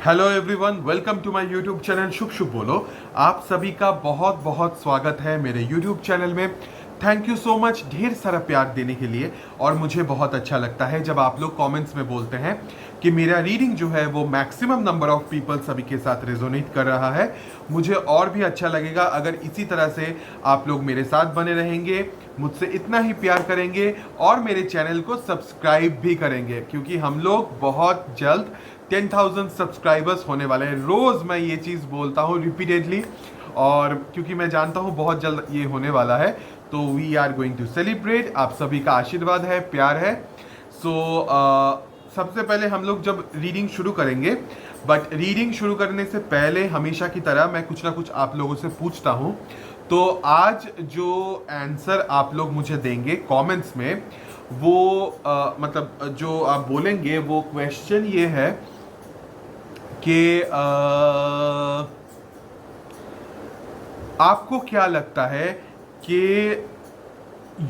Hello everyone, welcome to my YouTube channel Shubh Shubh Bolo. आप सभी का बहुत बहुत स्वागत है मेरे यूट्यूब चैनल में। थैंक यू सो मच ढेर सारा प्यार देने के लिए। और मुझे बहुत अच्छा लगता है जब आप लोग कमेंट्स में बोलते हैं कि मेरा रीडिंग जो है वो मैक्सिमम नंबर ऑफ पीपल सभी के साथ रेजोनेट कर रहा है। मुझे और भी अच्छा लगेगा अगर इसी तरह से आप लोग मेरे साथ बने रहेंगे, मुझसे इतना ही प्यार करेंगे और मेरे चैनल को सब्सक्राइब भी करेंगे, क्योंकि हम लोग बहुत जल्द 10,000 सब्सक्राइबर्स होने वाले हैं। रोज़ मैं ये चीज़ बोलता हूँ रिपीटेडली, और क्योंकि मैं जानता हूँ बहुत जल्द ये होने वाला है, तो we are going to celebrate. आप सभी का आशीर्वाद है, प्यार है। सो सबसे पहले हम लोग जब रीडिंग शुरू करेंगे, बट रीडिंग शुरू करने से पहले हमेशा की तरह मैं कुछ ना कुछ आप लोगों से पूछता हूँ। तो आज जो आंसर आप लोग मुझे देंगे कमेंट्स में, वो मतलब जो आप बोलेंगे वो क्वेश्चन ये है कि आपको क्या लगता है कि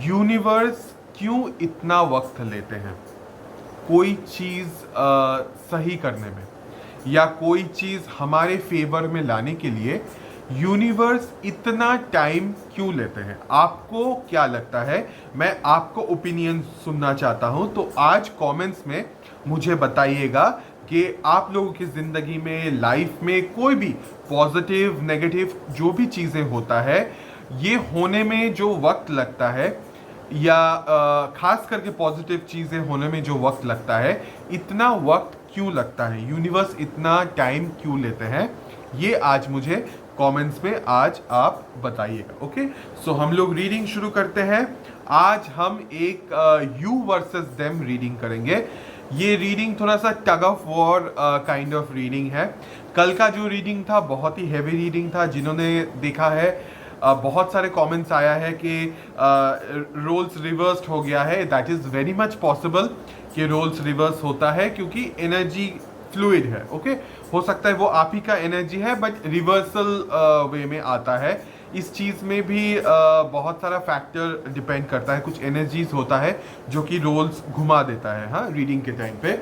यूनिवर्स क्यों इतना वक्त लेते हैं कोई चीज़ सही करने में, या कोई चीज़ हमारे फेवर में लाने के लिए यूनिवर्स इतना टाइम क्यों लेते हैं? आपको क्या लगता है? मैं आपको ओपिनियन सुनना चाहता हूं। तो आज कमेंट्स में मुझे बताइएगा कि आप लोगों की ज़िंदगी में, लाइफ में कोई भी पॉजिटिव नेगेटिव जो भी चीज़ें होता है, ये होने में जो वक्त लगता है, या खास करके पॉजिटिव चीज़ें होने में जो वक्त लगता है, इतना वक्त क्यों लगता है? यूनिवर्स इतना टाइम क्यों लेते हैं? ये आज मुझे कमेंट्स में आज आप बताइएगा। ओके, सो हम लोग रीडिंग शुरू करते हैं। आज हम एक यू वर्सेस देम रीडिंग करेंगे। ये रीडिंग थोड़ा सा tug of war kind of reading है। कल का जो रीडिंग था बहुत ही हैवी रीडिंग था। जिन्होंने देखा है, बहुत सारे कमेंट्स आया है कि रोल्स रिवर्स्ड हो गया है। That is very much possible कि रोल्स रिवर्स होता है, क्योंकि एनर्जी फ्लूइड है। ओके, हो सकता है वो आप ही का एनर्जी है, बट रिवर्सल वे में आता है। इस चीज़ में भी बहुत सारा फैक्टर डिपेंड करता है। कुछ एनर्जीज होता है जो कि रोल्स घुमा देता है, हाँ, रीडिंग के टाइम पे।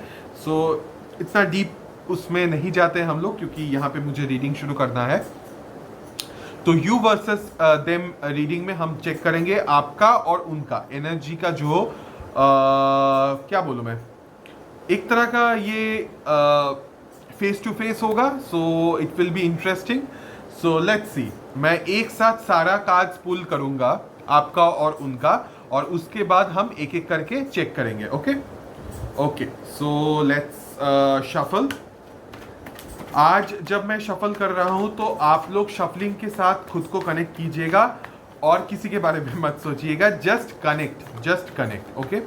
सो इतना डीप उसमें नहीं जाते हम लोग, क्योंकि यहाँ पे मुझे रीडिंग शुरू करना है। तो यू वर्सेस देम रीडिंग में हम चेक करेंगे आपका और उनका एनर्जी का जो क्या बोलूँ मैं, एक तरह का ये फेस टू फेस होगा। So it will be interesting. So let's see. मैं एक साथ सारा कार्ड्स पुल करूंगा, आपका और उनका, और उसके बाद हम एक एक करके चेक करेंगे। Okay okay, so let's shuffle. आज जब मैं शफल कर रहा हूं तो आप लोग शफलिंग के साथ खुद को कनेक्ट कीजिएगा और किसी के बारे में मत सोचिएगा। Just connect, just connect. Okay,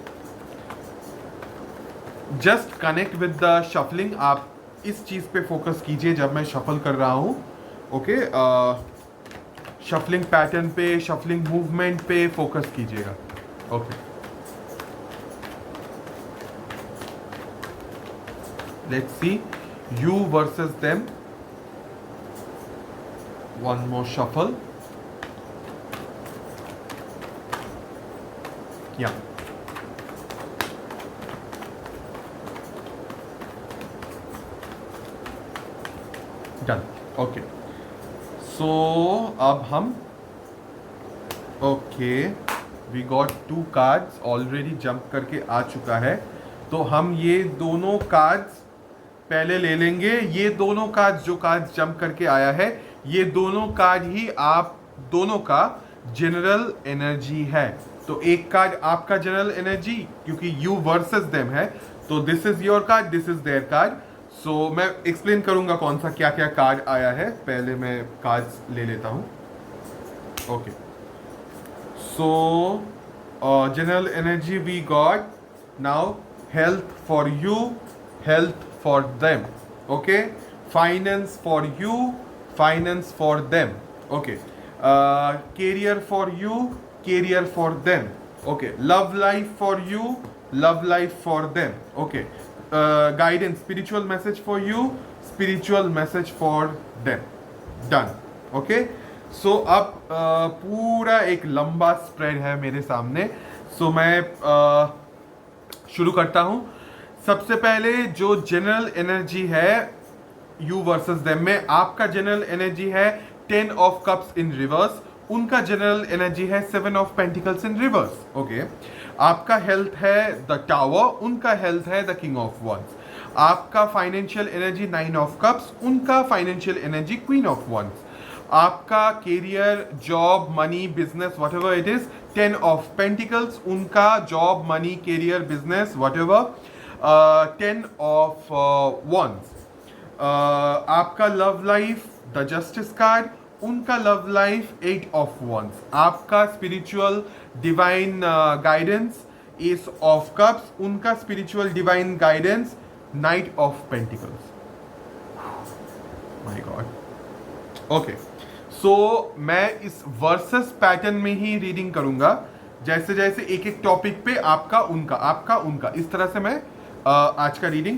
just connect with the shuffling. आप इस चीज़ पे फोकस कीजिए जब मैं शफल कर रहा हूँ। ओके, शफलिंग पैटर्न पे, शफलिंग मूवमेंट पे फोकस कीजिएगा। Okay, let's see you versus them. One more shuffle. Yeah done. Okay, so अब हम, okay, we got 2 cards already jump करके आ चुका है। तो हम ये दोनों कार्ड्स पहले ले लेंगे। ये दोनों कार्ड्स, जो कार्ड्स जंप करके आया है, ये दोनों कार्ड ही आप दोनों का जनरल एनर्जी है। तो एक कार्ड आपका जनरल एनर्जी, क्योंकि यू वर्सेस देम है, तो this is your card, this is their card. So मैं एक्सप्लेन करूंगा कौन सा क्या क्या कार्ड आया है। पहले मैं कार्ड्स ले लेता हूं। Okay, so general energy we got now health for you, health for them. Okay, finance for you, finance for them. Okay, career for you, career for them. Okay, love life for you, love life for them. Okay, guidance, spiritual message for you, spiritual message for them. Done. Okay, so अब पूरा एक लंबा spread है मेरे सामने। सो मैं शुरू करता हूँ। सबसे पहले जो जनरल एनर्जी है, यू वर्सेस देम में आपका जनरल एनर्जी है 10 ऑफ कप्स इन रिवर्स, उनका जनरल एनर्जी है 7 of pentacles in reverse. Okay, आपका हेल्थ है द टावर, उनका हेल्थ है द किंग ऑफ वंस। आपका फाइनेंशियल एनर्जी 9 ऑफ कप्स, उनका financial energy queen of wands. आपका career, job, money, business, whatever it is 10 of pentacles, उनका job, money, career, business, whatever 10 of wands. आपका love life the justice card, उनका love life 8 of wands. आपका spiritual divine guidance ace of cups, उनका spiritual divine guidance knight of pentacles. My god. Okay, so मैं इस versus pattern में ही reading करूंगा, जैसे जैसे एक एक टॉपिक पे आपका उनका इस तरह से मैं आज का रीडिंग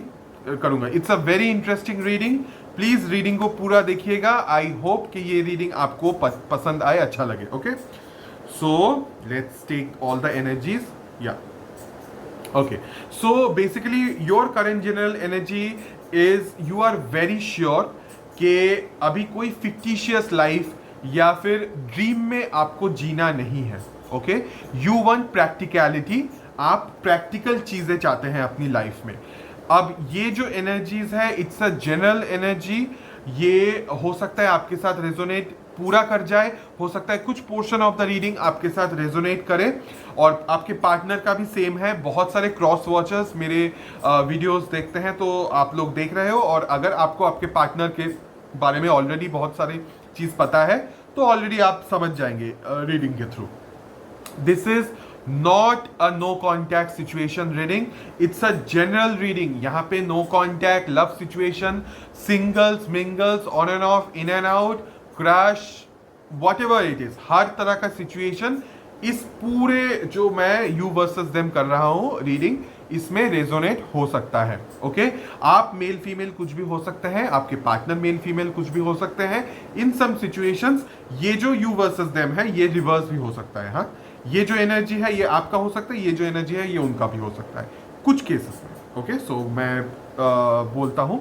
करूंगा। It's a very interesting reading, please reading को पूरा देखिएगा। आई होप कि ये रीडिंग आपको पसंद आए, अच्छा लगे। Okay, so let's take all the energies. या okay, so basically your current general energy is you are very sure कि अभी कोई फिक्टिशियस लाइफ या फिर ड्रीम में आपको जीना नहीं है। ओके, यू वांट प्रैक्टिकलिटी, आप प्रैक्टिकल चीजें चाहते हैं अपनी लाइफ में। अब ये जो एनर्जीज है इट्स अ जनरल एनर्जी, ये हो सकता है आपके साथ रेजोनेट पूरा कर जाए, हो सकता है कुछ पोर्शन ऑफ द रीडिंग आपके साथ रेजोनेट करे, और आपके पार्टनर का भी सेम है। बहुत सारे क्रॉस वॉचर्स मेरे वीडियोस देखते हैं, तो आप लोग देख रहे हो, और अगर आपको आपके पार्टनर के बारे में ऑलरेडी बहुत सारी चीज पता है तो ऑलरेडी आप समझ जाएंगे रीडिंग के through. This is not a no contact situation reading, it's a general reading. यहाँ पे no contact, love situation, singles, mingles, on and off, in and out, crush, whatever it is, हर तरह का situation इस पूरे जो मैं यू वर्सेस देम कर रहा हूं रीडिंग, इसमें रेजोनेट हो सकता है। ओके, आप मेल फीमेल कुछ भी हो सकते हैं, आपके पार्टनर मेल फीमेल कुछ भी हो सकते हैं। इन सम सिचुएशंस ये जो यू वर्सेस देम है ये रिवर्स भी हो सकता है। हाँ, ये जो एनर्जी है ये आपका हो सकता है, ये जो एनर्जी है ये उनका भी हो सकता है कुछ केसेस में। ओके, सो मैं बोलता हूं,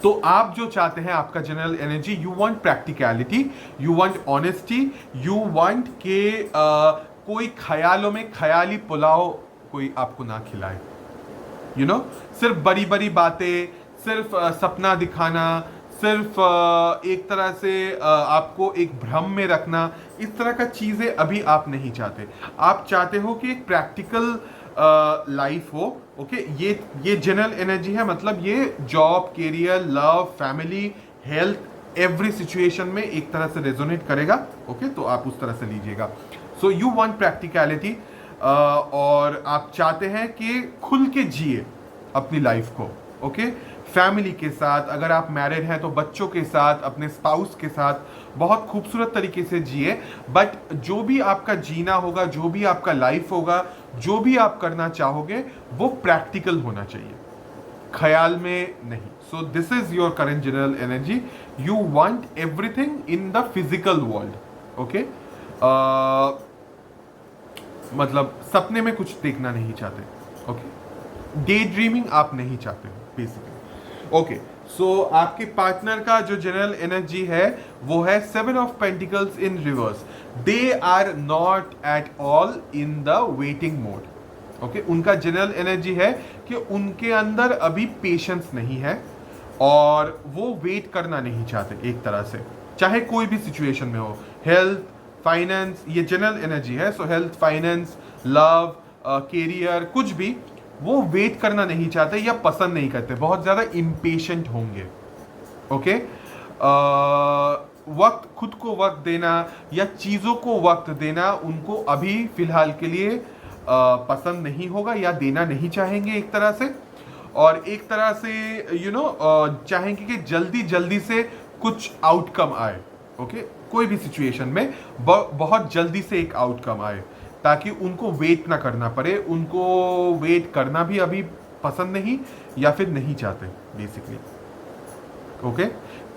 तो आप जो चाहते हैं आपका general energy, you want practicality, you want honesty, you want के कोई ख्यालों में ख्याली पुलाव कोई आपको ना खिलाए। यू नो, सिर्फ बड़ी बड़ी बातें, सिर्फ सपना दिखाना, सिर्फ एक तरह से आपको एक भ्रम में रखना, इस तरह का चीजें अभी आप नहीं चाहते। आप चाहते हो कि एक प्रैक्टिकल लाइफ हो। ओके, ये जनरल एनर्जी है, मतलब ये job, career, love, family, health, every situation में एक तरह से रेजोनेट करेगा। ओके, तो आप उस तरह से लीजिएगा। सो यू वांट प्रैक्टिकलिटी, और आप चाहते हैं कि खुल के जिए अपनी लाइफ को। ओके, फैमिली के साथ, अगर आप मैरिड हैं तो बच्चों के साथ, अपने स्पाउस के साथ बहुत खूबसूरत तरीके से जिए। बट जो भी आपका जीना होगा, जो भी आपका लाइफ होगा, जो भी आप करना चाहोगे वो प्रैक्टिकल होना चाहिए, ख्याल में नहीं। So this is your current general energy, you want everything in the physical world. Okay, मतलब सपने में कुछ देखना नहीं चाहते। ओके, डे ड्रीमिंग आप नहीं चाहते बेसिकली। ओके, सो आपके पार्टनर का जो जनरल एनर्जी है वो है 7 of pentacles in reverse. They are not at all in the waiting mode. Okay, उनका जनरल एनर्जी है कि उनके अंदर अभी पेशेंस नहीं है और वो वेट करना नहीं चाहते एक तरह से, चाहे कोई भी सिचुएशन में हो। हेल्थ, फाइनेंस, ये जनरल एनर्जी है। So health, finance, love, career, कुछ भी वो वेट करना नहीं चाहते या पसंद नहीं करते, बहुत ज्यादा इम्पेशेंट होंगे। ओके, वक्त, खुद को वक्त देना या चीजों को वक्त देना उनको अभी फिलहाल के लिए पसंद नहीं होगा या देना नहीं चाहेंगे एक तरह से। और एक तरह से चाहेंगे कि जल्दी जल्दी से कुछ आउटकम आए। ओके, कोई भी सिचुएशन में बहुत जल्दी से एक आउटकम आए ताकि उनको वेट ना करना पड़े। उनको वेट करना भी अभी पसंद नहीं या फिर नहीं चाहते बेसिकली। ओके,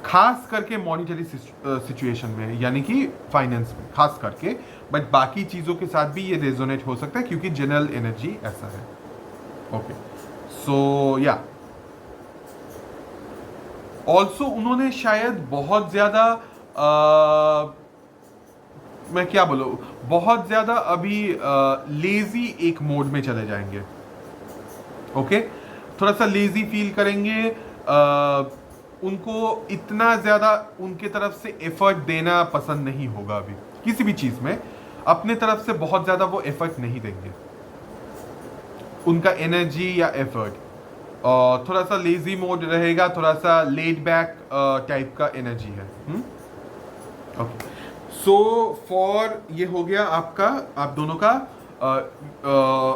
खास करके मॉनिटरी सिचुएशन में, यानी कि फाइनेंस में खास करके, बट बाकी चीज़ों के साथ भी ये रेजोनेट हो सकता है क्योंकि जनरल एनर्जी ऐसा है। ओके, सो या ऑल्सो उन्होंने शायद बहुत ज़्यादा मैं क्या बोलूँ, बहुत ज़्यादा अभी लेज़ी एक मोड में चले जाएंगे। ओके, थोड़ा सा लेज़ी फील करेंगे। उनको इतना ज़्यादा उनके तरफ से एफर्ट देना पसंद नहीं होगा अभी किसी भी चीज़ में। अपने तरफ से बहुत ज़्यादा वो एफर्ट नहीं देंगे। उनका एनर्जी या एफर्ट थोड़ा सा लेजी मोड रहेगा, थोड़ा सा लेड बैक टाइप का एनर्जी है। ओके, सो फॉर ये हो गया आपका, आप दोनों का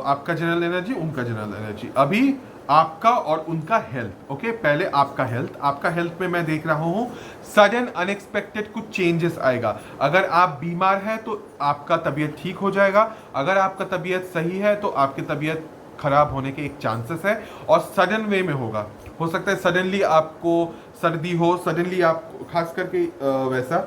आपका जनरल एनर्जी, उनका जनरल एनर्जी। अभी आपका और उनका हेल्थ। ओके, पहले आपका हेल्थ। आपका हेल्थ में मैं देख रहा हूँ सडन अनएक्सपेक्टेड कुछ चेंजेस आएगा। अगर आप बीमार हैं तो आपका तबीयत ठीक हो जाएगा, अगर आपका तबीयत सही है तो आपकी तबीयत खराब होने के एक चांसेस है, और सडन वे में होगा। हो सकता है सडनली आपको सर्दी हो, सडनली आपको खास करके वैसा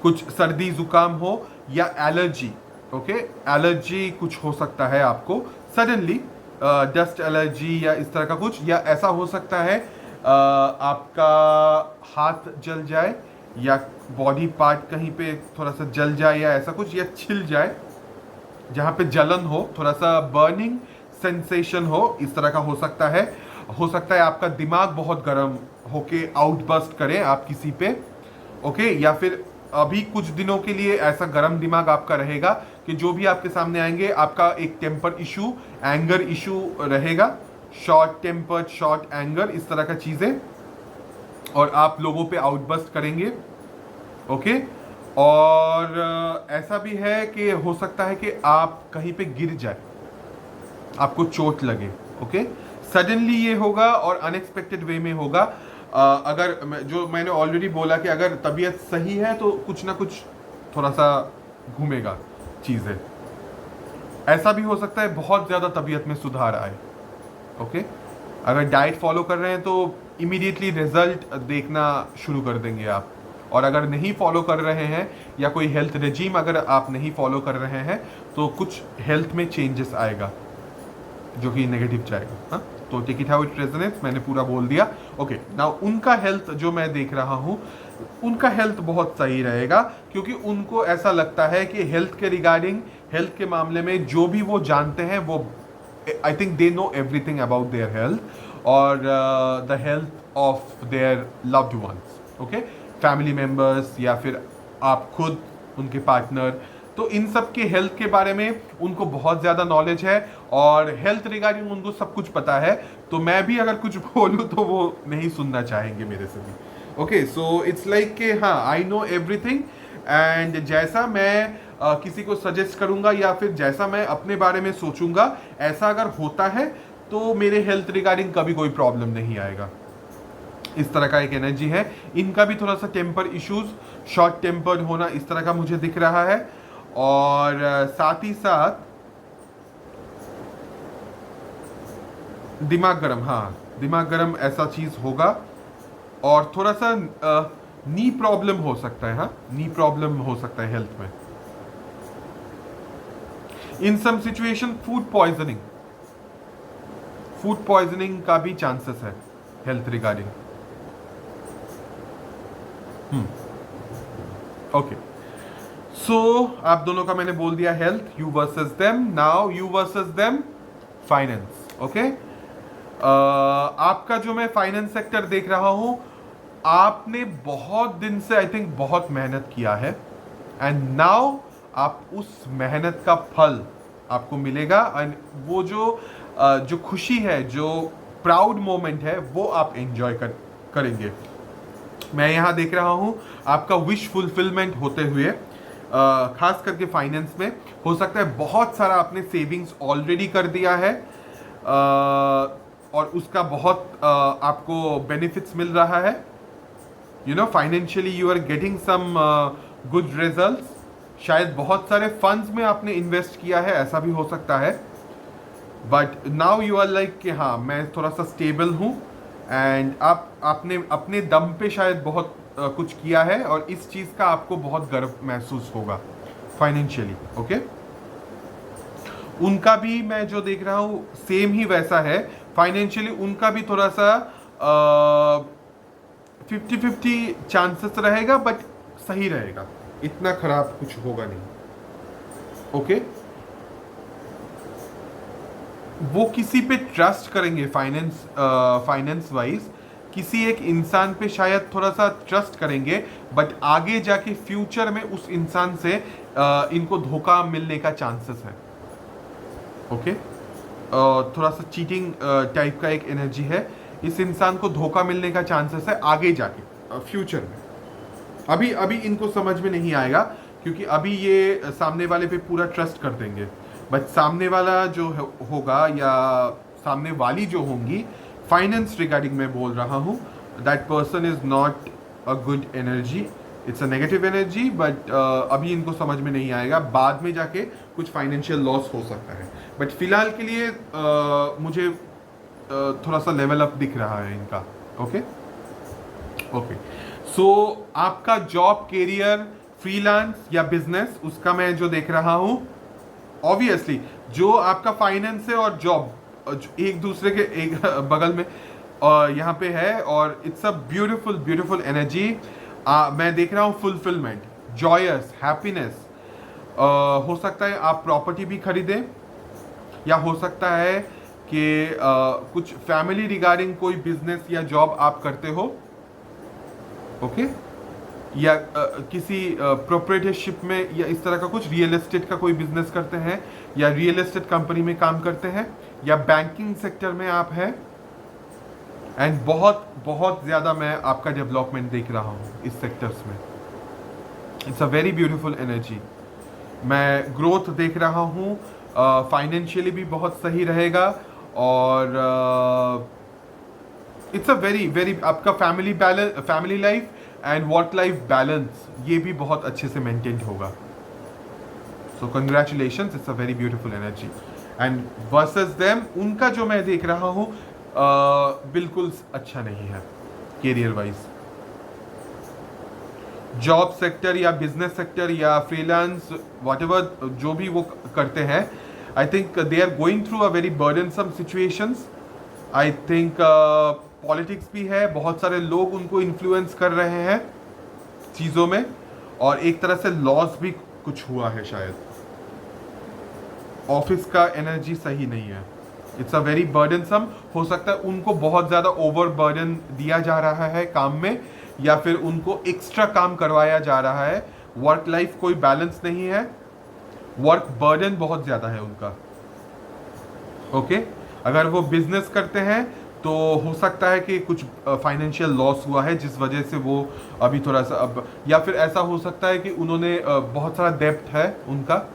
कुछ सर्दी जुकाम हो या एलर्जी। ओके, एलर्जी कुछ हो सकता है आपको सडनली, डस्ट एलर्जी या इस तरह का कुछ, या ऐसा हो सकता है आपका हाथ जल जाए या बॉडी पार्ट कहीं पे थोड़ा सा जल जाए या ऐसा कुछ, या छिल जाए जहाँ पे जलन हो, थोड़ा सा बर्निंग सेंसेशन हो, इस तरह का हो सकता है। हो सकता है आपका दिमाग बहुत गर्म होके आउटबर्स्ट करे आप किसी पे। ओके, या फिर अभी कुछ दिनों के लिए ऐसा गर्म दिमाग आपका रहेगा कि जो भी आपके सामने आएंगे आपका एक टेम्पर इशू, एंगर इशू रहेगा, शॉर्ट टेम्पर्ड, शॉर्ट एंगर, इस तरह का चीज़ें, और आप लोगों पे आउटबर्स्ट करेंगे। ओके, और ऐसा भी है कि हो सकता है कि आप कहीं पे गिर जाए, आपको चोट लगे। ओके, सडनली ये होगा और अनएक्सपेक्टेड वे में होगा। अगर जो मैंने ऑलरेडी बोला कि अगर तबीयत सही है तो कुछ ना कुछ थोड़ा सा घूमेगा चीज़ें। ऐसा भी हो सकता है बहुत ज़्यादा तबीयत में सुधार आए। ओके, अगर डाइट फॉलो कर रहे हैं तो इमीडिएटली रिजल्ट देखना शुरू कर देंगे आप, और अगर नहीं फॉलो कर रहे हैं या कोई हेल्थ रेजीम अगर आप नहीं फॉलो कर रहे हैं तो कुछ हेल्थ में चेंजेस आएगा जो कि नेगेटिव जाएगा। हाँ, तो take it how it resonates, मैंने पूरा बोल दिया। ओके, नाउ उनका हेल्थ जो मैं देख रहा हूँ, उनका हेल्थ बहुत सही रहेगा, क्योंकि उनको ऐसा लगता है कि हेल्थ के रिगार्डिंग, हेल्थ के मामले में जो भी वो जानते हैं वो, I think they know everything about their health और the health of their loved ones. Okay, family members या फिर आप खुद, उनके पार्टनर, तो इन सब के हेल्थ के बारे में उनको बहुत ज़्यादा नॉलेज है और हेल्थ रिगार्डिंग उनको सब कुछ पता है। तो मैं भी अगर कुछ बोलूँ तो वो नहीं सुनना चाहेंगे मेरे से भी। ओके, सो इट्स लाइक कि हाँ, आई नो एवरीथिंग, एंड जैसा मैं किसी को सजेस्ट करूँगा या फिर जैसा मैं अपने बारे में सोचूंगा, ऐसा अगर होता है तो मेरे हेल्थ रिगार्डिंग कभी कोई प्रॉब्लम नहीं आएगा। इस तरह का एक एनर्जी है। इनका भी थोड़ा सा टेम्पर इश्यूज, शॉर्ट टेम्पर्ड होना, इस तरह का मुझे दिख रहा है। और साथ ही साथ दिमाग गरम, हाँ दिमाग गरम ऐसा चीज होगा। और थोड़ा सा नी प्रॉब्लम हो सकता है, हाँ नी प्रॉब्लम हो सकता है हेल्थ में। इन सम सिचुएशन फूड पॉइजनिंग का भी चांसेस है हेल्थ रिगार्डिंग। ओके, सो आप दोनों का मैंने बोल दिया health, you versus them. Now you versus them finance. Okay, आपका जो मैं फाइनेंस सेक्टर देख रहा हूं, आपने बहुत दिन से आई थिंक बहुत मेहनत किया है, एंड नाउ आप उस मेहनत का फल आपको मिलेगा। एंड वो जो खुशी है, जो प्राउड मोमेंट है, वो आप एंजॉय करेंगे। मैं यहाँ देख रहा हूँ आपका विश फुलफिलमेंट होते हुए, खास करके फाइनेंस में। हो सकता है बहुत सारा आपने सेविंग्स ऑलरेडी कर दिया है और उसका बहुत आपको बेनिफिट्स मिल रहा है। You know, financially you are getting some good results. शायद बहुत सारे फंड्स में आपने इन्वेस्ट किया है, ऐसा भी हो सकता है। But now you are like कि हाँ, मैं थोड़ा सा स्टेबल हूँ, एंड आपने अपने दम पे शायद बहुत कुछ किया है, और इस चीज़ का आपको बहुत गर्व महसूस होगा फाइनेंशियली। ओके, उनका भी मैं जो देख रहा हूँ सेम ही वैसा है। फाइनेंशियली उनका भी थोड़ा सा 50-50 चांसेस रहेगा, बट सही रहेगा, इतना खराब कुछ होगा नहीं। ओके, वो किसी पे ट्रस्ट करेंगे, फाइनेंस वाइज किसी एक इंसान पे शायद थोड़ा सा ट्रस्ट करेंगे, बट आगे जाके फ्यूचर में उस इंसान से इनको धोखा मिलने का चांसेस है। ओके, थोड़ा सा चीटिंग टाइप का एक एनर्जी है, इस इंसान को धोखा मिलने का चांसेस है आगे जाके फ्यूचर में। अभी अभी इनको समझ में नहीं आएगा, क्योंकि अभी ये सामने वाले पे पूरा ट्रस्ट कर देंगे, बट सामने वाला जो होगा या सामने वाली जो होंगी, फाइनेंस रिगार्डिंग मैं बोल रहा हूँ, that person is not a good energy, it's a negative energy, but अभी इनको समझ में नहीं आएगा, बाद में जाके कुछ फाइनेंशियल लॉस हो सकता है, बट फिलहाल के लिए मुझे थोड़ा सा लेवल अप दिख रहा है इनका। ओके ओके, सो आपका जॉब, कैरियर, फ्रीलांस या बिजनेस, उसका मैं जो देख रहा हूं, ऑब्वियसली जो आपका फाइनेंस है और जॉब एक दूसरे के एक बगल में यहाँ पे है, और it's a beautiful beautiful energy. मैं देख रहा हूँ फुलफिलमेंट, जॉयस, हैप्पीनेस। हो सकता है आप प्रॉपर्टी भी खरीदें, या हो सकता है कि कुछ फैमिली रिगार्डिंग कोई बिजनेस या जॉब आप करते हो। ओके, या किसी प्रोप्राइटरशिप में या इस तरह का कुछ रियल एस्टेट का कोई बिजनेस करते हैं, या रियल एस्टेट कंपनी में काम करते हैं, या बैंकिंग सेक्टर में आप हैं, एंड बहुत बहुत ज़्यादा मैं आपका डेवलपमेंट देख रहा हूँ इस सेक्टर्स में। It's a very beautiful energy. मैं ग्रोथ देख रहा हूँ, फाइनेंशियली भी बहुत सही रहेगा, और इट्स अ वेरी वेरी आपका family life and work life balance ये भी बहुत अच्छे से मेंटेन होगा। सो congratulations, it's a very beautiful energy. And versus them, उनका जो मैं देख रहा हूँ बिल्कुल अच्छा नहीं है कैरियर वाइज। जॉब सेक्टर या बिजनेस सेक्टर या फ्रीलांस व्हाटएवर जो भी वो करते हैं, I think they are going through a very burdensome situations. I think politics भी है, बहुत सारे लोग उनको इन्फ्लुएंस कर रहे हैं चीज़ों में, और एक तरह से लॉस भी कुछ हुआ है शायद। ऑफिस का एनर्जी सही नहीं है, इट्स अ वेरी बर्डनसम। हो सकता है उनको बहुत ज़्यादा ओवर बर्डन दिया जा रहा है काम में, या फिर उनको एक्स्ट्रा काम करवाया जा रहा है। वर्क लाइफ कोई बैलेंस नहीं है, वर्क बर्डन बहुत ज़्यादा है उनका। ओके, अगर वो बिजनेस करते हैं तो हो सकता है कि कुछ फाइनेंशियल लॉस हुआ है, जिस वजह से वो अभी थोड़ा सा अब, या फिर ऐसा हो सकता है कि उन्होंने बहुत सारा डेब्ट है उनका,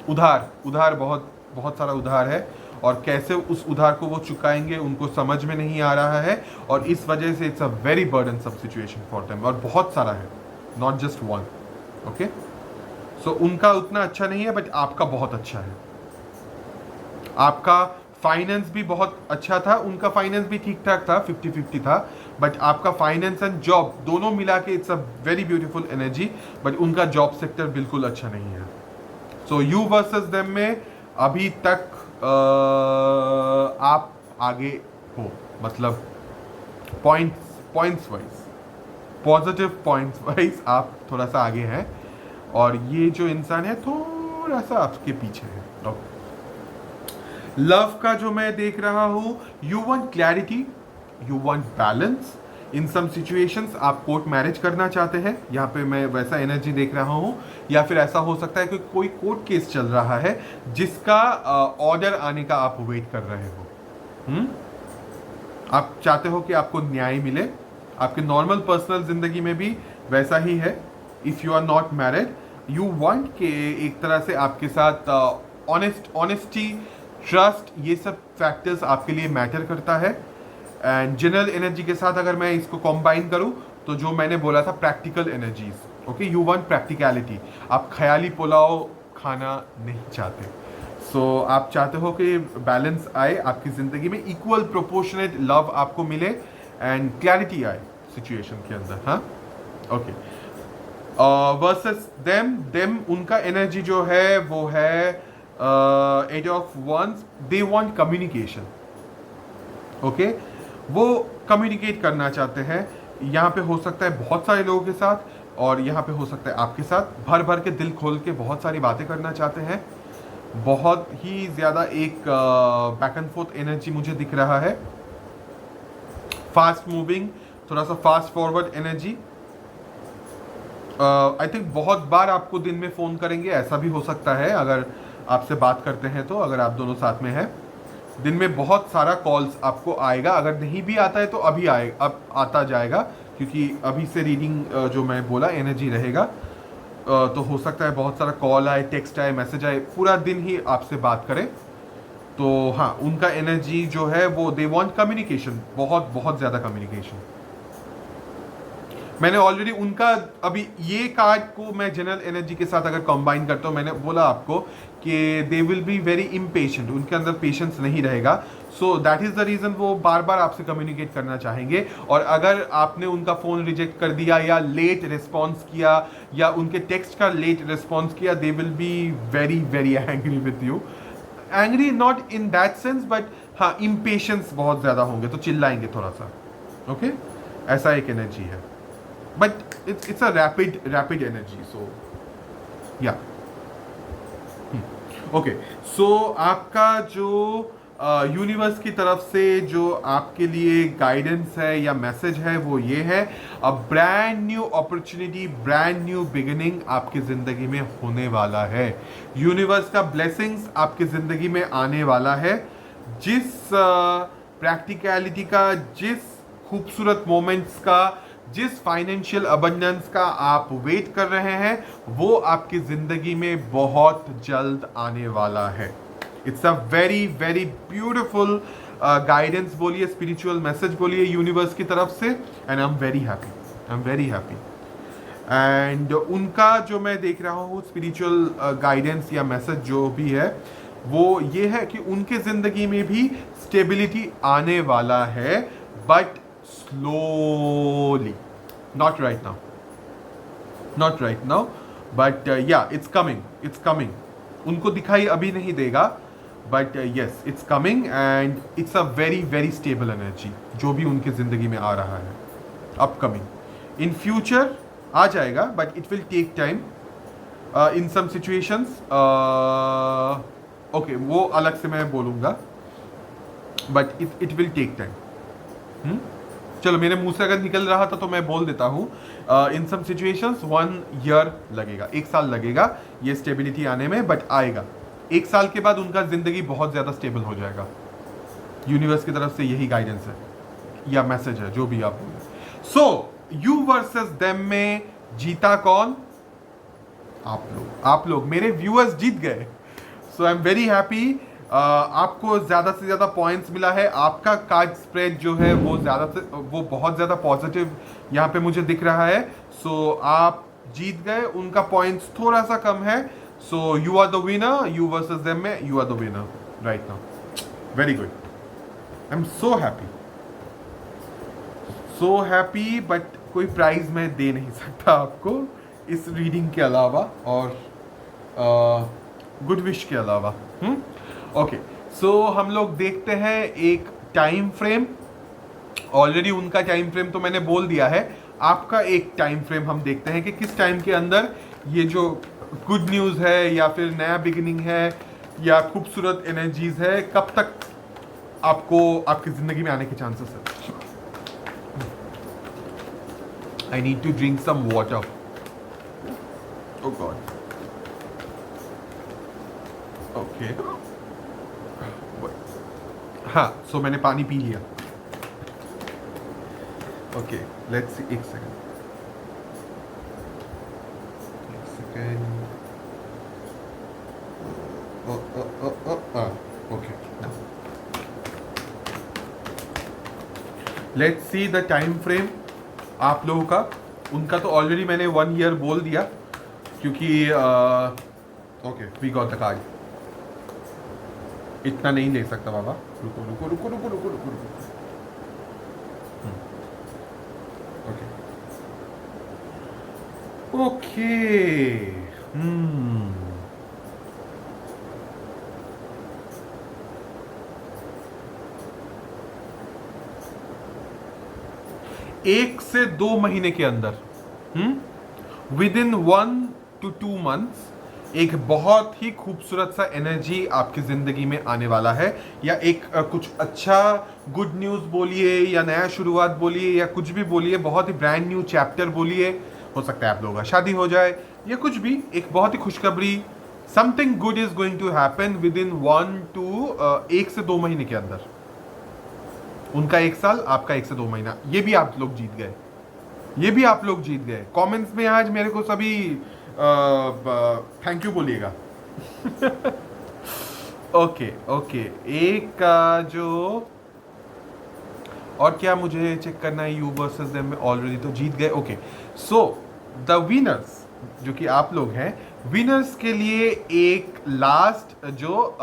उधार बहुत बहुत सारा उधार है, और कैसे उस उधार को वो चुकाएंगे उनको समझ में नहीं आ रहा है, और इस वजह से it's a very burdensome situation for them, और बहुत सारा है, नॉट जस्ट वन। ओके, सो उनका उतना अच्छा नहीं है, बट आपका बहुत अच्छा है। आपका फाइनेंस भी बहुत अच्छा था, उनका फाइनेंस भी ठीक ठाक था, 50-50 था, बट आपका फाइनेंस एंड जॉब दोनों मिला के it's a very beautiful energy, but उनका जॉब सेक्टर बिल्कुल अच्छा नहीं है। सो यू वर्सेस देम में अभी तक आप आगे हो, मतलब points wise, positive points wise आप थोड़ा सा आगे हैं, और ये जो इंसान है थोड़ा सा आपके पीछे है। लव का जो मैं देख रहा हूं, you want clarity, you want balance in some situations. आप कोर्ट मैरिज करना चाहते हैं, यहाँ पे मैं वैसा एनर्जी देख रहा हूँ, या फिर ऐसा हो सकता है कि कोई कोर्ट केस चल रहा है जिसका ऑर्डर आने का आप वेट कर रहे हो। आप चाहते हो कि आपको न्याय मिले। आपके नॉर्मल पर्सनल जिंदगी में भी वैसा ही है। If you are not married, you want के एक तरह से आपके साथ ऑनेस्टी, ट्रस्ट, ये सब फैक्टर्स आपके लिए मैटर करता है। एंड जनरल एनर्जी के साथ अगर मैं इसको कॉम्बाइन करूं, तो जो मैंने बोला था practical energies, okay, you want practicality. आप ख्याली पुलाव खाना नहीं चाहते। सो आप चाहते हो कि बैलेंस आए आपकी ज़िंदगी में, इक्वल प्रोपोर्शनेट लव आपको मिले, एंड क्लैरिटी आए सिचुएशन के अंदर। हाँ, ओके। वर्सेस देम उनका एनर्जी जो है वो है 8 of wands. They want communication. ओके, वो कम्युनिकेट करना चाहते हैं, यहाँ पे हो सकता है बहुत सारे लोगों के साथ, और यहाँ पे हो सकता है आपके साथ। भर भर के दिल खोल के बहुत सारी बातें करना चाहते हैं। बहुत ही ज़्यादा एक बैक एंड फोर्थ एनर्जी मुझे दिख रहा है, फास्ट मूविंग, थोड़ा सा fast forward energy. I think बहुत बार आपको दिन में फ़ोन करेंगे, ऐसा भी हो सकता है अगर आपसे बात करते हैं तो, अगर आप दोनों साथ में हैं। दिन में बहुत सारा कॉल्स आपको आएगा, अगर नहीं भी आता है तो अभी आए, अब आता जाएगा, क्योंकि अभी से रीडिंग जो मैं बोला एनर्जी रहेगा। तो हो सकता है बहुत सारा कॉल आए, टेक्स्ट आए, मैसेज आए, पूरा दिन ही आपसे बात करें। तो हाँ, उनका एनर्जी जो है वो दे वांट कम्युनिकेशन, बहुत बहुत ज़्यादा कम्युनिकेशन। मैंने ऑलरेडी उनका अभी ये कार्ड को मैं जनरल एनर्जी के साथ अगर कंबाइन करता हूँ, मैंने बोला आपको कि they will be very impatient, उनके अंदर पेशेंस नहीं रहेगा। So that is the reason वो बार बार आपसे कम्युनिकेट करना चाहेंगे। और अगर आपने उनका फ़ोन रिजेक्ट कर दिया या लेट रिस्पॉन्स किया या उनके टेक्स्ट का लेट रिस्पॉन्स किया, they will be very very angry with you. Angry not in that sense, but हाँ, इम्पेशेंस बहुत ज़्यादा होंगे, तो चिल्लाएंगे थोड़ा सा। ओके, ऐसा एक एनर्जी है, but it's a rapid energy, so yeah. Okay, so आपका जो यूनिवर्स की तरफ से जो आपके लिए गाइडेंस है या मैसेज है वो ये है, a brand new opportunity, brand new beginning आपकी ज़िंदगी में होने वाला है। यूनिवर्स का ब्लेसिंग्स आपकी ज़िंदगी में आने वाला है। जिस प्रैक्टिकलिटी का, जिस खूबसूरत मोमेंट्स का, जिस फाइनेंशियल अबंडेंस का आप वेट कर रहे हैं, वो आपकी ज़िंदगी में बहुत जल्द आने वाला है। It's a very very beautiful guidance बोलिए, स्पिरिचुअल मैसेज बोलिए यूनिवर्स की तरफ से, and I am very happy, I am very happy. And उनका जो मैं देख रहा हूँ स्पिरिचुअल गाइडेंस या मैसेज जो भी है, वो ये है कि उनके ज़िंदगी में भी स्टेबिलिटी आने वाला है, but slowly, not right now, not right now, but yeah, it's coming. उनको दिखाई अभी नहीं देगा, but yes, it's coming and it's a very very stable energy जो भी उनकी ज़िंदगी में आ रहा है, upcoming, in future आ जाएगा, but it will take time in some situations. Okay, वो अलग से मैं बोलूँगा, but it will take time. चलो, मेरे मुंह से अगर निकल रहा था तो मैं बोल देता हूँ, इन सम सिचुएशंस 1 ईयर लगेगा, 1 साल लगेगा ये स्टेबिलिटी आने में, बट आएगा। 1 साल के बाद उनका ज़िंदगी बहुत ज़्यादा स्टेबल हो जाएगा। यूनिवर्स की तरफ से यही गाइडेंस है या मैसेज है, जो भी आप बोले। सो यू वर्सेस देम में जीता कौन? आप लोग मेरे व्यूअर्स जीत गए। सो आई एम वेरी हैप्पी। आपको ज़्यादा से ज़्यादा पॉइंट्स मिला है। आपका कार्ड स्प्रेड जो है वो वो बहुत ज़्यादा पॉजिटिव यहाँ पे मुझे दिख रहा है। सो आप जीत गए, उनका पॉइंट्स थोड़ा सा कम है। So you are the winner, you versus them में you are the winner right now. Very good, I am so happy, but कोई प्राइज मैं दे नहीं सकता आपको इस रीडिंग के अलावा और गुड विश के अलावा। ओके, सो हम लोग देखते हैं एक टाइम फ्रेम। ऑलरेडी उनका टाइम फ्रेम तो मैंने बोल दिया है, आपका एक टाइम फ्रेम हम देखते हैं कि किस टाइम के अंदर ये जो गुड न्यूज़ है या फिर नया बिगिनिंग है या खूबसूरत एनर्जीज है, कब तक आपको आपकी ज़िंदगी में आने के चांसेस है। I need to drink some water. Oh god, okay, हाँ, सो मैंने पानी पी लिया। ओके, लेट्स सी, एक second. Okay, let's see the time frame आप लोगों का। उनका तो ऑलरेडी मैंने 1 ईयर बोल दिया, क्योंकि okay, we got the card. इतना नहीं ले सकता बाबा, रुको रुको रुको रुको रुको रुको रुको। ओके ओके, 1 से 2 महीने के अंदर, विद इन 1 to 2 months एक बहुत ही खूबसूरत सा एनर्जी आपकी ज़िंदगी में आने वाला है, या एक कुछ अच्छा गुड न्यूज़ बोलिए, या नया शुरुआत बोलिए, या कुछ भी बोलिए, बहुत ही ब्रांड न्यू चैप्टर बोलिए। हो सकता है आप लोगों का शादी हो जाए, या कुछ भी, एक बहुत ही खुशखबरी, something good is going to happen within 1 से 2 महीने के अंदर। उनका 1 साल, आपका 1 से 2 महीना, ये भी आप लोग जीत गए, ये भी आप लोग जीत गए। कमेंट्स में आज मेरे को सभी थैंक यू बोलिएगा। ओके ओके, एक जो और क्या मुझे चेक करना है, यू वर्सेस देम में ऑलरेडी तो जीत गए। ओके, सो द विनर्स जो कि आप लोग हैं, विनर्स के लिए एक लास्ट जो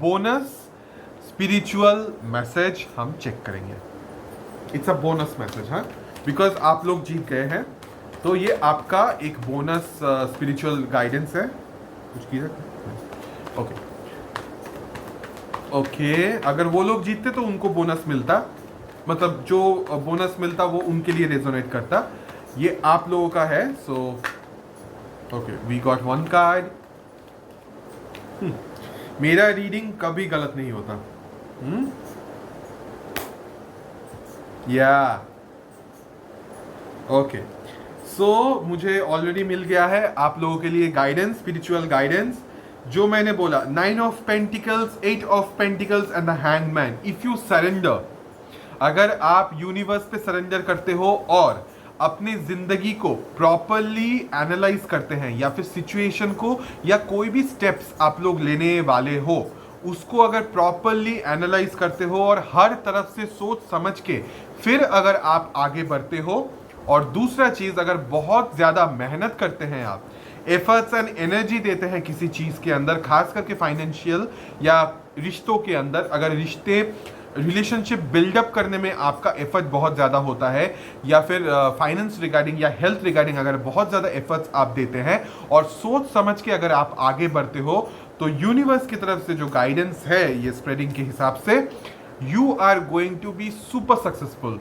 बोनस स्पिरिचुअल मैसेज हम चेक करेंगे। इट्स अ बोनस मैसेज, हाँ, बिकॉज आप लोग जीत गए हैं, तो ये आपका एक बोनस स्पिरिचुअल गाइडेंस है। कुछ किया ओके ओके, अगर वो लोग जीतते तो उनको बोनस मिलता, मतलब जो बोनस मिलता वो उनके लिए रेजोनेट करता। ये आप लोगों का है, so okay, we got 1 card. मेरा रीडिंग कभी गलत नहीं होता। या ओके, सो मुझे ऑलरेडी मिल गया है आप लोगों के लिए गाइडेंस, स्पिरिचुअल गाइडेंस। जो मैंने बोला, 9 of pentacles, 8 of pentacles and the hangman. If you surrender, अगर आप यूनिवर्स पे सरेंडर करते हो और अपनी जिंदगी को प्रॉपरली एनालाइज करते हैं, या फिर सिचुएशन को, या कोई भी स्टेप्स आप लोग लेने वाले हो उसको अगर प्रॉपरली एनालाइज करते हो और हर तरफ से सोच समझ के फिर अगर आप आगे बढ़ते हो, और दूसरा चीज, अगर बहुत ज्यादा मेहनत करते हैं आप, एफर्ट्स एंड एनर्जी देते हैं किसी चीज के अंदर, खास करके फाइनेंशियल या रिश्तों के अंदर, अगर रिश्ते रिलेशनशिप बिल्डअप करने में आपका एफर्ट बहुत ज़्यादा होता है, या फिर फाइनेंस रिगार्डिंग या हेल्थ रिगार्डिंग अगर बहुत ज़्यादा एफर्ट्स आप देते हैं और सोच समझ के अगर आप आगे बढ़ते हो, तो यूनिवर्स की तरफ से जो गाइडेंस है ये स्प्रेडिंग के हिसाब से, you are going to be super successful,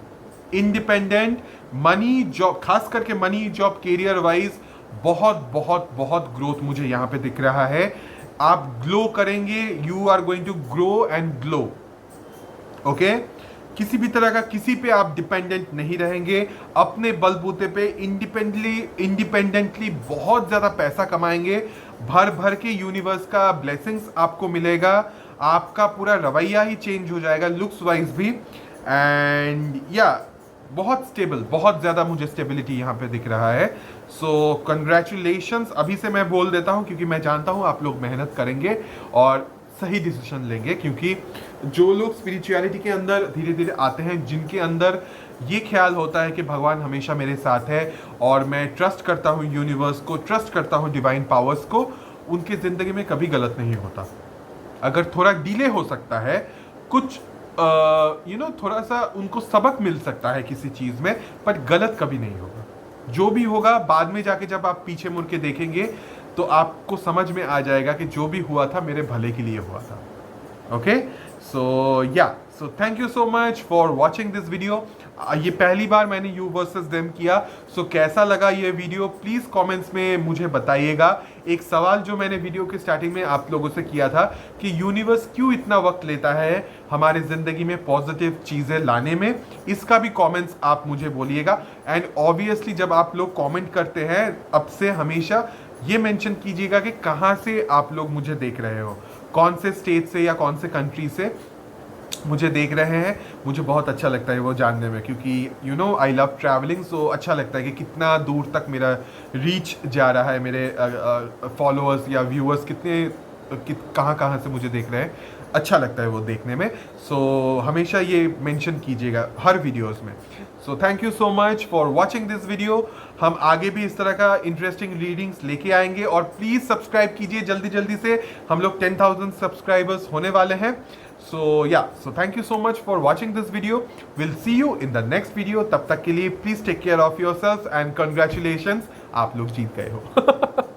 independent, money job, खास करके मनी जॉब कैरियर वाइज बहुत बहुत बहुत ग्रोथ मुझे यहाँ पे दिख रहा है। आप ग्लो करेंगे, you are going to grow and glow. Okay, किसी भी तरह का किसी पे आप डिपेंडेंट नहीं रहेंगे, अपने बलबूते पे इंडिपेंडेंटली बहुत ज़्यादा पैसा कमाएंगे, भर भर के यूनिवर्स का ब्लेसिंग्स आपको मिलेगा, आपका पूरा रवैया ही चेंज हो जाएगा लुक्स वाइज भी, एंड या बहुत स्टेबल, बहुत ज़्यादा मुझे स्टेबिलिटी यहाँ पे दिख रहा है। सो कंग्रेचुलेशंस अभी से मैं बोल देता हूँ, क्योंकि मैं जानता हूँ आप लोग मेहनत करेंगे और सही डिसीजन लेंगे, क्योंकि जो लोग स्पिरिचुअलिटी के अंदर धीरे धीरे आते हैं, जिनके अंदर ये ख्याल होता है कि भगवान हमेशा मेरे साथ है और मैं ट्रस्ट करता हूँ यूनिवर्स को, ट्रस्ट करता हूँ डिवाइन पावर्स को, उनकी ज़िंदगी में कभी गलत नहीं होता। अगर थोड़ा डिले हो सकता है, कुछ थोड़ा सा उनको सबक मिल सकता है किसी चीज़ में, पर गलत कभी नहीं होगा। जो भी होगा बाद में जाके जब आप पीछे मुड़ के देखेंगे तो आपको समझ में आ जाएगा कि जो भी हुआ था मेरे भले के लिए हुआ था। ओके, सो या, so thank you so much for watching this video. ये पहली बार मैंने यू वर्सेस देम किया, सो कैसा लगा ये वीडियो प्लीज़ कमेंट्स में मुझे बताइएगा। एक सवाल जो मैंने वीडियो के स्टार्टिंग में आप लोगों से किया था कि यूनिवर्स क्यों इतना वक्त लेता है हमारे ज़िंदगी में पॉजिटिव चीज़ें लाने में, इसका भी कमेंट्स आप मुझे बोलिएगा। एंड ऑब्वियसली जब आप लोग कमेंट करते हैं, अब से हमेशा ये मेंशन कीजिएगा कि कहाँ से आप लोग मुझे देख रहे हो, कौन से स्टेट से या कौन से कंट्री से मुझे देख रहे हैं। मुझे बहुत अच्छा लगता है वो जानने में, क्योंकि आई लव ट्रैवलिंग, सो अच्छा लगता है कि कितना दूर तक मेरा रीच जा रहा है, मेरे फॉलोअर्स या व्यूअर्स कहाँ कहाँ से मुझे देख रहे हैं, अच्छा लगता है वो देखने में। सो हमेशा ये मेंशन कीजिएगा हर वीडियोस में। So thank you so much for watching this video. हम आगे भी इस तरह का इंटरेस्टिंग रीडिंग्स लेके आएंगे, और प्लीज़ सब्सक्राइब कीजिए जल्दी जल्दी से, हम लोग 10,000 सब्सक्राइबर्स होने वाले हैं। So thank you so much for watching this video. We'll see you in the next video. तब तक के लिए please take care of yourselves and congratulations, आप लोग जीत गए हो।